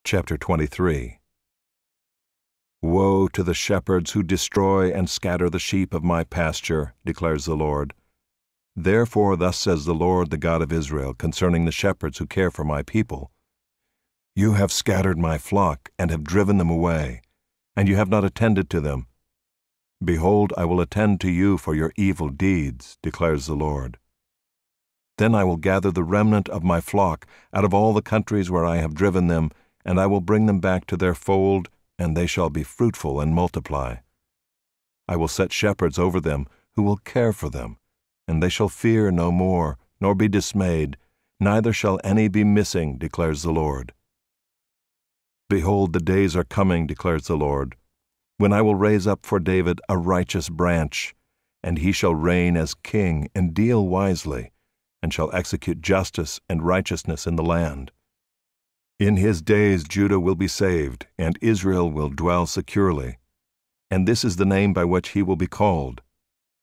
Chapter 23. Woe to the shepherds who destroy and scatter the sheep of my pasture, declares the Lord. Therefore thus says the Lord, the God of Israel, concerning the shepherds who care for my people. You have scattered my flock and have driven them away, and you have not attended to them. Behold, I will attend to you for your evil deeds, declares the Lord. Then I will gather the remnant of my flock out of all the countries where I have driven them, and I will bring them back to their fold, and they shall be fruitful and multiply. I will set shepherds over them who will care for them, and they shall fear no more, nor be dismayed, neither shall any be missing, declares the Lord. Behold, the days are coming, declares the Lord, when I will raise up for David a righteous branch, and he shall reign as king and deal wisely, and shall execute justice and righteousness in the land. In his days Judah will be saved, and Israel will dwell securely. And this is the name by which he will be called: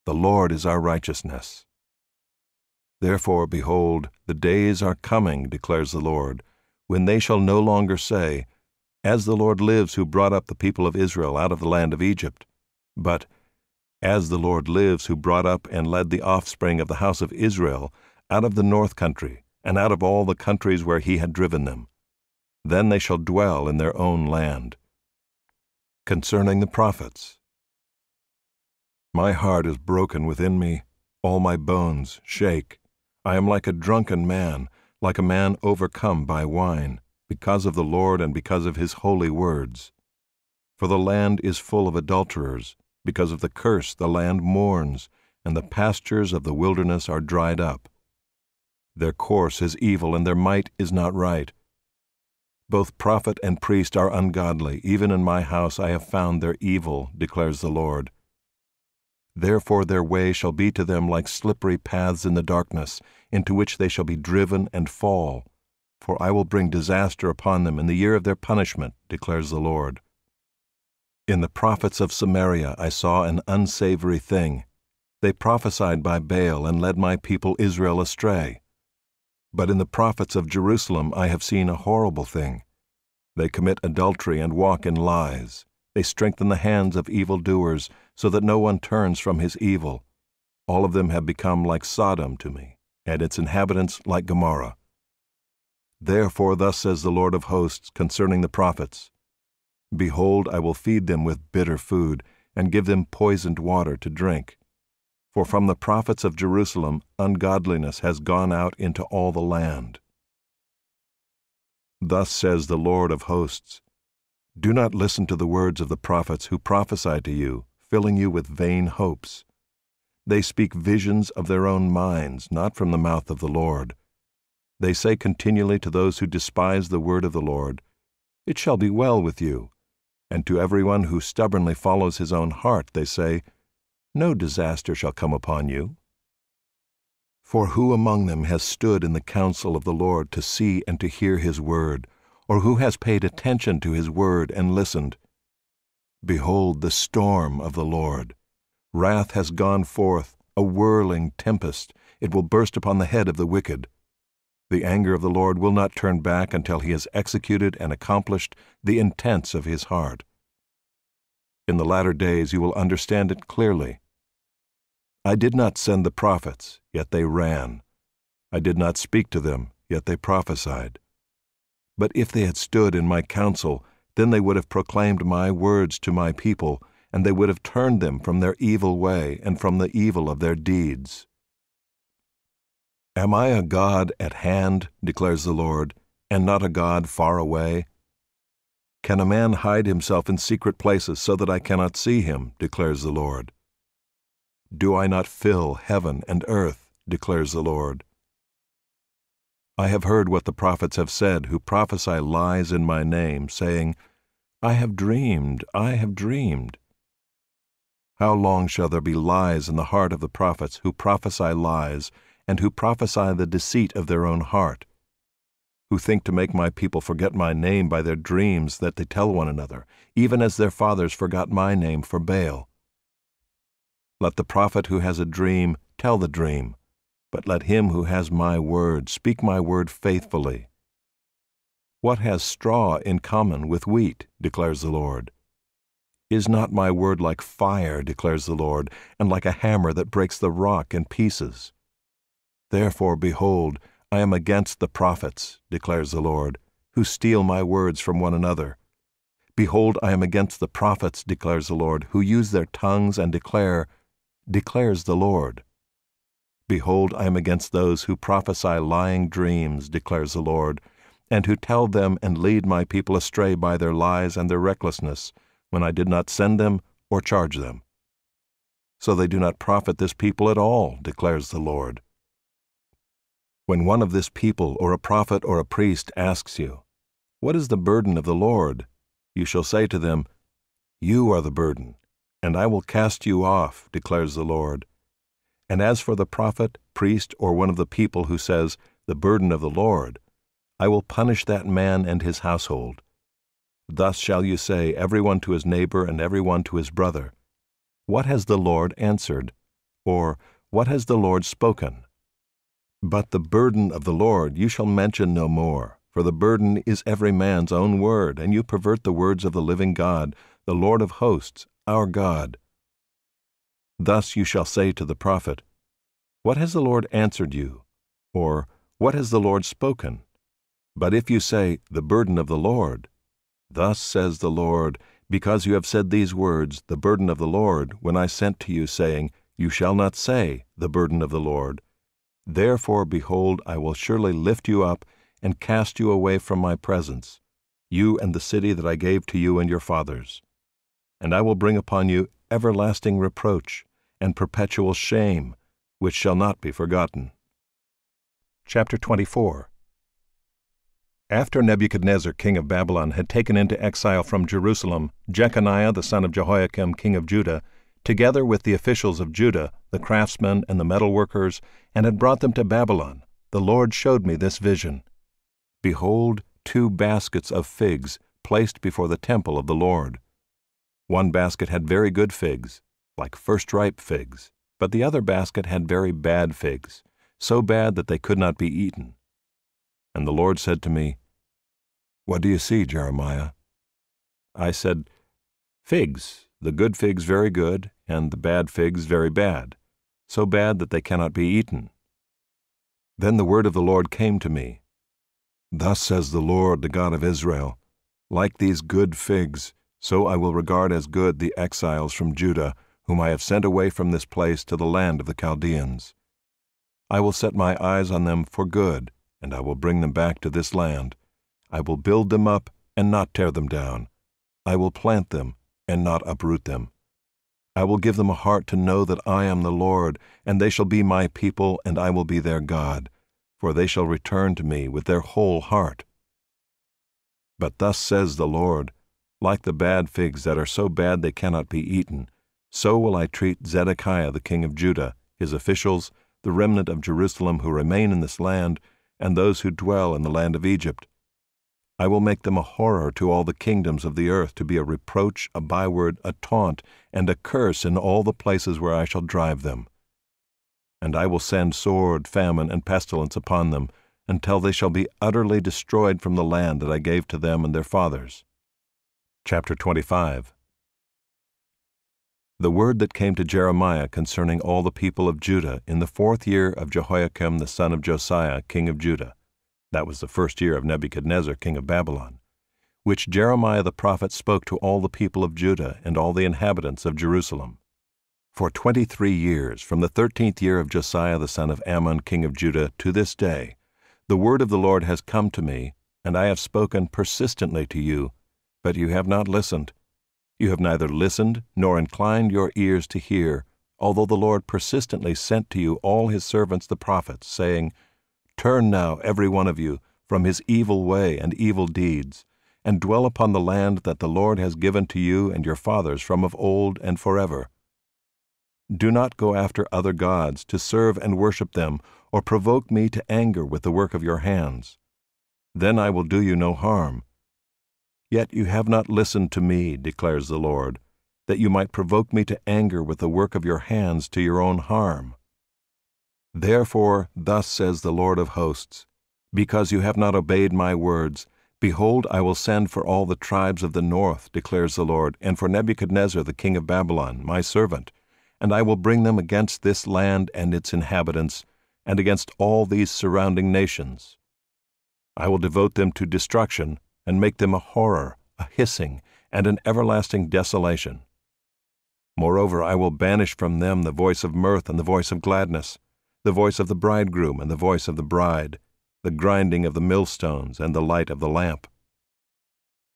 The Lord is our righteousness. Therefore, behold, the days are coming, declares the Lord, when they shall no longer say, As the Lord lives who brought up the people of Israel out of the land of Egypt, but, As the Lord lives who brought up and led the offspring of the house of Israel out of the north country, and out of all the countries where he had driven them. Then they shall dwell in their own land. Concerning the prophets. My heart is broken within me, all my bones shake. I am like a drunken man, like a man overcome by wine, because of the Lord and because of his holy words. For the land is full of adulterers, because of the curse the land mourns, and the pastures of the wilderness are dried up. Their course is evil, and their might is not right. Both prophet and priest are ungodly. Even in my house I have found their evil, declares the Lord. Therefore their way shall be to them like slippery paths in the darkness, into which they shall be driven and fall. For I will bring disaster upon them in the year of their punishment, declares the Lord. In the prophets of Samaria I saw an unsavory thing. They prophesied by Baal and led my people Israel astray. But in the prophets of Jerusalem I have seen a horrible thing. They commit adultery and walk in lies. They strengthen the hands of evildoers, so that no one turns from his evil. All of them have become like Sodom to me, and its inhabitants like Gomorrah. Therefore thus says the Lord of hosts concerning the prophets, Behold, I will feed them with bitter food, and give them poisoned water to drink. For from the prophets of Jerusalem ungodliness has gone out into all the land. Thus says the Lord of hosts, Do not listen to the words of the prophets who prophesy to you, filling you with vain hopes. They speak visions of their own minds, not from the mouth of the Lord. They say continually to those who despise the word of the Lord, It shall be well with you. And to everyone who stubbornly follows his own heart they say, No disaster shall come upon you. For who among them has stood in the counsel of the Lord to see and to hear his word, or who has paid attention to his word and listened? Behold the storm of the Lord. Wrath has gone forth, a whirling tempest. It will burst upon the head of the wicked. The anger of the Lord will not turn back until he has executed and accomplished the intents of his heart. In the latter days you will understand it clearly. I did not send the prophets, yet they ran. I did not speak to them, yet they prophesied. But if they had stood in my counsel, then they would have proclaimed my words to my people, and they would have turned them from their evil way and from the evil of their deeds. Am I a God at hand, declares the Lord, and not a God far away? Can a man hide himself in secret places so that I cannot see him, declares the Lord? Do I not fill heaven and earth, declares the Lord? I have heard what the prophets have said who prophesy lies in my name, saying, I have dreamed, I have dreamed. How long shall there be lies in the heart of the prophets who prophesy lies, and who prophesy the deceit of their own heart, who think to make my people forget my name by their dreams that they tell one another, even as their fathers forgot my name for Baal? Let the prophet who has a dream tell the dream, but let him who has my word speak my word faithfully. What has straw in common with wheat, declares the Lord? Is not my word like fire, declares the Lord, and like a hammer that breaks the rock in pieces? Therefore, behold, I am against the prophets, declares the Lord, who steal my words from one another. Behold, I am against the prophets, declares the Lord, who use their tongues and declare, declares the Lord. Behold, I am against those who prophesy lying dreams, declares the Lord, and who tell them and lead my people astray by their lies and their recklessness, when I did not send them or charge them. So they do not profit this people at all, declares the Lord. When one of this people, or a prophet or a priest, asks you, "What is the burden of the Lord?" you shall say to them, "You are the burden, and I will cast you off," declares the Lord. And as for the prophet, priest, or one of the people who says, "The burden of the Lord," I will punish that man and his household. Thus shall you say, everyone to his neighbor and everyone to his brother, "What has the Lord answered?" Or, "What has the Lord spoken?" But the burden of the Lord you shall mention no more, for the burden is every man's own word, and you pervert the words of the living God, the Lord of hosts, our God. Thus you shall say to the prophet, "What has the Lord answered you?" Or, "What has the Lord spoken?" But if you say, "The burden of the Lord," thus says the Lord, because you have said these words, "The burden of the Lord," when I sent to you, saying, "You shall not say, the burden of the Lord." Therefore, behold, I will surely lift you up and cast you away from my presence, you and the city that I gave to you and your fathers. And I will bring upon you everlasting reproach and perpetual shame, which shall not be forgotten. Chapter 24. After Nebuchadnezzar king of Babylon had taken into exile from Jerusalem Jeconiah the son of Jehoiakim king of Judah, together with the officials of Judah, the craftsmen and the metalworkers, and had brought them to Babylon, the Lord showed me this vision. Behold, 2 baskets of figs placed before the temple of the Lord. One basket had very good figs, like first-ripe figs, but the other basket had very bad figs, so bad that they could not be eaten. And the Lord said to me, "What do you see, Jeremiah?" I said, "Figs, the good figs very good, and the bad figs very bad, so bad that they cannot be eaten." Then the word of the Lord came to me. "Thus says the Lord, the God of Israel, like these good figs, so I will regard as good the exiles from Judah, whom I have sent away from this place to the land of the Chaldeans. I will set my eyes on them for good, and I will bring them back to this land. I will build them up and not tear them down. I will plant them and not uproot them. I will give them a heart to know that I am the Lord, and they shall be my people, and I will be their God, for they shall return to me with their whole heart. But thus says the Lord, like the bad figs that are so bad they cannot be eaten, so will I treat Zedekiah the king of Judah, his officials, the remnant of Jerusalem who remain in this land, and those who dwell in the land of Egypt. I will make them a horror to all the kingdoms of the earth, to be a reproach, a byword, a taunt, and a curse in all the places where I shall drive them. And I will send sword, famine, and pestilence upon them, until they shall be utterly destroyed from the land that I gave to them and their fathers." Chapter 25. The word that came to Jeremiah concerning all the people of Judah in the 4th year of Jehoiakim the son of Josiah king of Judah, that was the 1st year of Nebuchadnezzar king of Babylon, which Jeremiah the prophet spoke to all the people of Judah and all the inhabitants of Jerusalem. For 23 years, from the 13th year of Josiah the son of Ammon king of Judah to this day, the word of the Lord has come to me, and I have spoken persistently to you, but you have not listened. You have neither listened nor inclined your ears to hear, although the Lord persistently sent to you all his servants the prophets, saying, "Turn now, every one of you, from his evil way and evil deeds, and dwell upon the land that the Lord has given to you and your fathers from of old and forever. Do not go after other gods to serve and worship them, or provoke me to anger with the work of your hands. Then I will do you no harm. Yet you have not listened to me, declares the Lord, that you might provoke me to anger with the work of your hands to your own harm. Therefore, thus says the Lord of hosts, because you have not obeyed my words, Behold, I will send for all the tribes of the north, declares the Lord, and for Nebuchadnezzar the king of Babylon, my servant, and I will bring them against this land and its inhabitants, and against all these surrounding nations. I will devote them to destruction, and make them a horror, a hissing, and an everlasting desolation. Moreover, I will banish from them the voice of mirth and the voice of gladness, the voice of the bridegroom and the voice of the bride, the grinding of the millstones and the light of the lamp.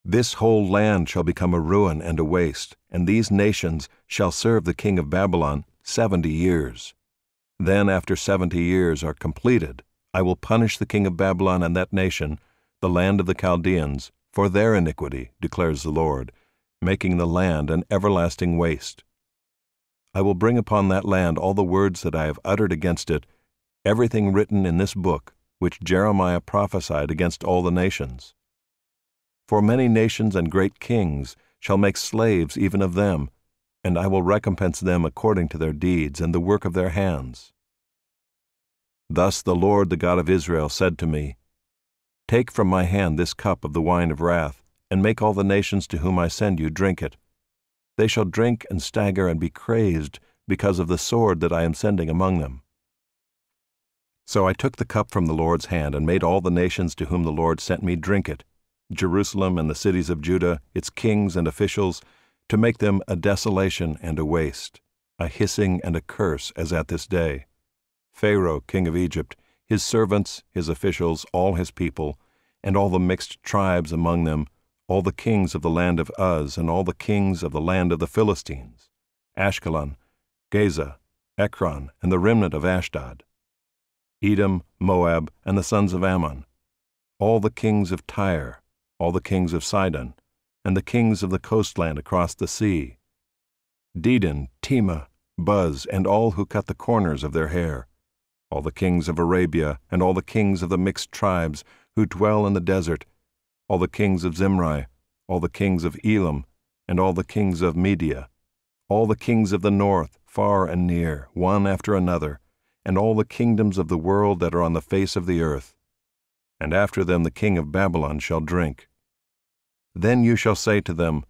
This whole land shall become a ruin and a waste, and these nations shall serve the king of Babylon 70 years. Then, after 70 years are completed, I will punish the king of Babylon and that nation, the land of the Chaldeans, for their iniquity, declares the Lord, making the land an everlasting waste. I will bring upon that land all the words that I have uttered against it, everything written in this book, which Jeremiah prophesied against all the nations. For many nations and great kings shall make slaves even of them, and I will recompense them according to their deeds and the work of their hands. Thus the Lord, the God of Israel, said to me, Take from my hand this cup of the wine of wrath, and make all the nations to whom I send you drink it. They shall drink and stagger and be crazed because of the sword that I am sending among them. So I took the cup from the Lord's hand and made all the nations to whom the Lord sent me drink it, Jerusalem and the cities of Judah, its kings and officials, to make them a desolation and a waste, a hissing and a curse as at this day. Pharaoh, king of Egypt, his servants, his officials, all his people, and all the mixed tribes among them, all the kings of the land of Uz, and all the kings of the land of the Philistines, Ashkelon, Gaza, Ekron, and the remnant of Ashdod, Edom, Moab, and the sons of Ammon, all the kings of Tyre, all the kings of Sidon, and the kings of the coastland across the sea, Dedan, Tema, Buz, and all who cut the corners of their hair, all the kings of Arabia, and all the kings of the mixed tribes who dwell in the desert, all the kings of Zimri, all the kings of Elam, and all the kings of Media, all the kings of the north, far and near, one after another, and all the kingdoms of the world that are on the face of the earth. And after them the king of Babylon shall drink. Then you shall say to them,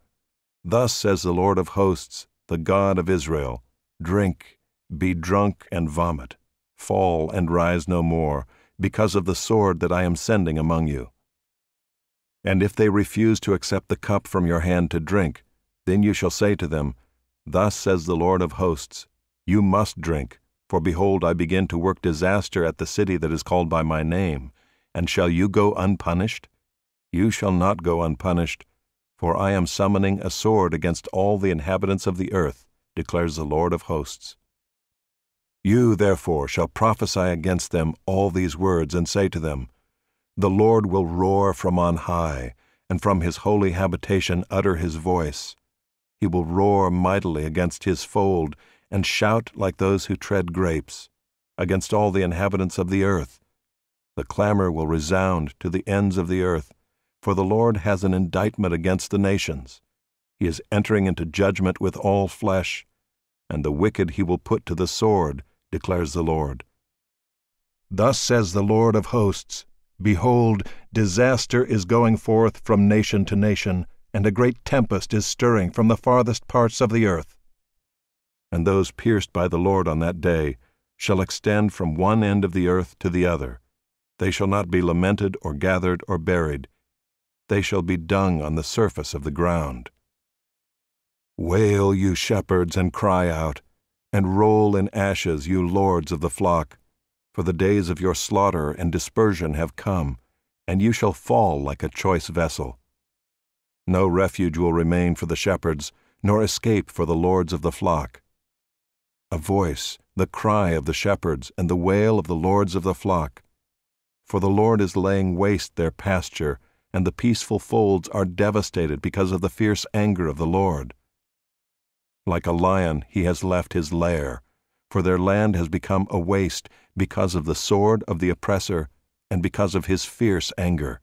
Thus says the Lord of hosts, the God of Israel, Drink, be drunk and vomit, fall and rise no more, because of the sword that I am sending among you. And if they refuse to accept the cup from your hand to drink, then you shall say to them, Thus says the Lord of hosts, You must drink, for behold, I begin to work disaster at the city that is called by my name. And shall you go unpunished? You shall not go unpunished, for I am summoning a sword against all the inhabitants of the earth, declares the Lord of hosts. You, therefore, shall prophesy against them all these words, and say to them, The Lord will roar from on high, and from his holy habitation utter his voice. He will roar mightily against his fold, and shout like those who tread grapes, against all the inhabitants of the earth. The clamor will resound to the ends of the earth, for the Lord has an indictment against the nations. He is entering into judgment with all flesh, and the wicked he will put to the sword, declares the Lord. Thus says the Lord of hosts, Behold, disaster is going forth from nation to nation, and a great tempest is stirring from the farthest parts of the earth. And those pierced by the Lord on that day shall extend from one end of the earth to the other. They shall not be lamented or gathered or buried. They shall be dung on the surface of the ground. Wail, you shepherds, and cry out, and roll in ashes, you lords of the flock, for the days of your slaughter and dispersion have come, and you shall fall like a choice vessel. No refuge will remain for the shepherds, nor escape for the lords of the flock. A voice, the cry of the shepherds, and the wail of the lords of the flock. For the Lord is laying waste their pasture, and the peaceful folds are devastated because of the fierce anger of the Lord. Like a lion he has left his lair, for their land has become a waste because of the sword of the oppressor and because of his fierce anger.